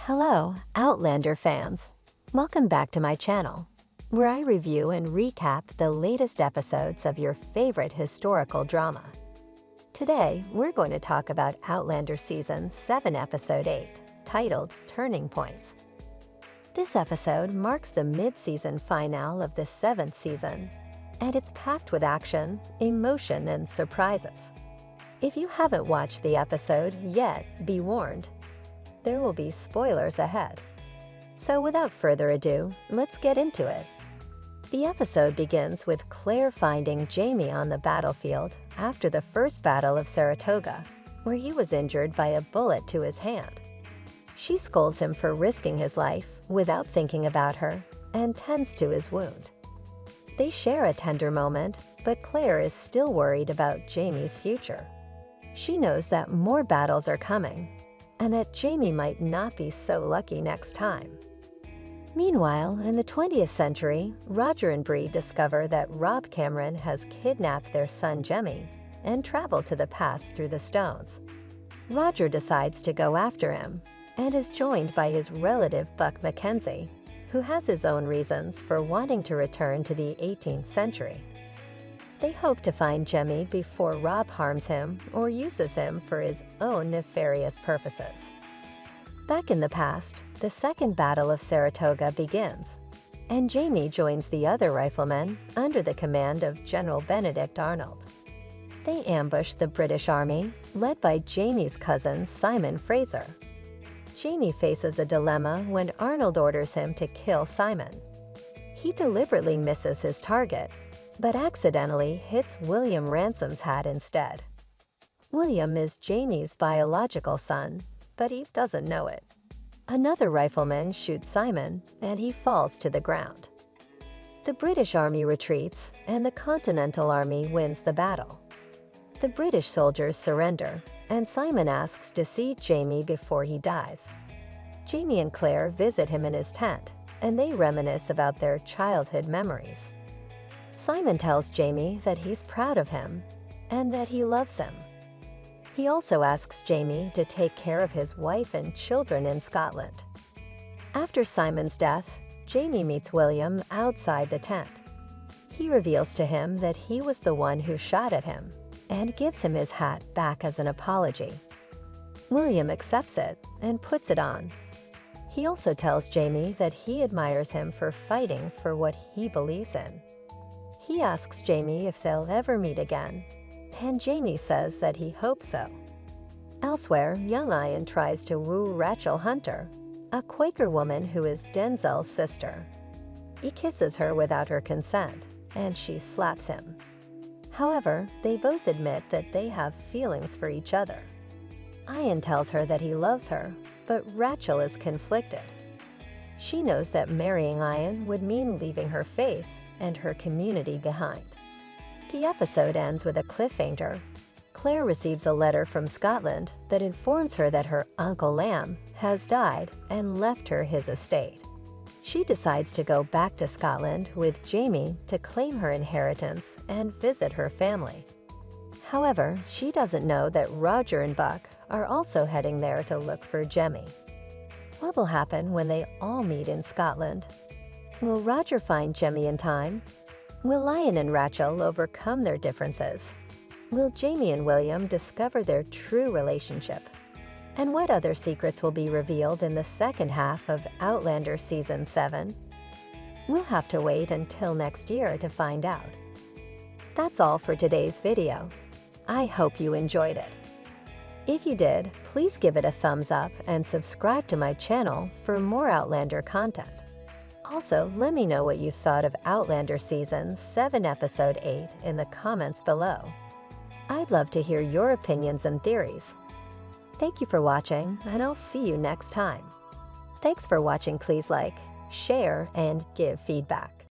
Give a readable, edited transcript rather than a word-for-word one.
Hello, Outlander fans! Welcome back to my channel, where I review and recap the latest episodes of your favorite historical drama. Today, we're going to talk about Outlander Season 7, Episode 8, titled Turning Points. This episode marks the mid-season finale of the 7th season, and it's packed with action, emotion, and surprises. If you haven't watched the episode yet, be warned. There will be spoilers ahead. So without further ado, let's get into it. The episode begins with Claire finding Jamie on the battlefield after the first battle of Saratoga, where he was injured by a bullet to his hand. She scolds him for risking his life without thinking about her and tends to his wound. They share a tender moment, but Claire is still worried about Jamie's future. She knows that more battles are coming, and that Jamie might not be so lucky next time. Meanwhile, in the 20th century, Roger and Bree discover that Rob Cameron has kidnapped their son Jemmy and traveled to the past through the stones. Roger decides to go after him and is joined by his relative Buck Mackenzie, who has his own reasons for wanting to return to the 18th century. They hope to find Jemmy before Rob harms him or uses him for his own nefarious purposes. Back in the past, the Second Battle of Saratoga begins, and Jamie joins the other riflemen under the command of General Benedict Arnold. They ambush the British Army, led by Jamie's cousin Simon Fraser. Jamie faces a dilemma when Arnold orders him to kill Simon. He deliberately misses his target, but accidentally hits William Ransom's hat instead. William is Jamie's biological son, but he doesn't know it. Another rifleman shoots Simon, and he falls to the ground. The British Army retreats, and the Continental Army wins the battle. The British soldiers surrender, and Simon asks to see Jamie before he dies. Jamie and Claire visit him in his tent, and they reminisce about their childhood memories. Simon tells Jamie that he's proud of him and that he loves him. He also asks Jamie to take care of his wife and children in Scotland. After Simon's death, Jamie meets William outside the tent. He reveals to him that he was the one who shot at him and gives him his hat back as an apology. William accepts it and puts it on. He also tells Jamie that he admires him for fighting for what he believes in. He asks Jamie if they'll ever meet again, and Jamie says that he hopes so. Elsewhere, young Ian tries to woo Rachel Hunter, a Quaker woman who is Denzel's sister. He kisses her without her consent, and she slaps him. However, they both admit that they have feelings for each other. Ian tells her that he loves her, but Rachel is conflicted. She knows that marrying Ian would mean leaving her faith and her community behind. The episode ends with a cliffhanger. Claire receives a letter from Scotland that informs her that her Uncle Lamb has died and left her his estate. She decides to go back to Scotland with Jamie to claim her inheritance and visit her family. However, she doesn't know that Roger and Buck are also heading there to look for Jemmy. What will happen when they all meet in Scotland? Will Roger find Jemmy in time? Will Lion and Rachel overcome their differences? Will Jamie and William discover their true relationship? And what other secrets will be revealed in the second half of Outlander Season 7? We'll have to wait until next year to find out. That's all for today's video. I hope you enjoyed it. If you did, please give it a thumbs up and subscribe to my channel for more Outlander content. Also, let me know what you thought of Outlander Season 7, Episode 8 in the comments below. I'd love to hear your opinions and theories. Thank you for watching, and I'll see you next time. Thanks for watching. Please like, share, and give feedback.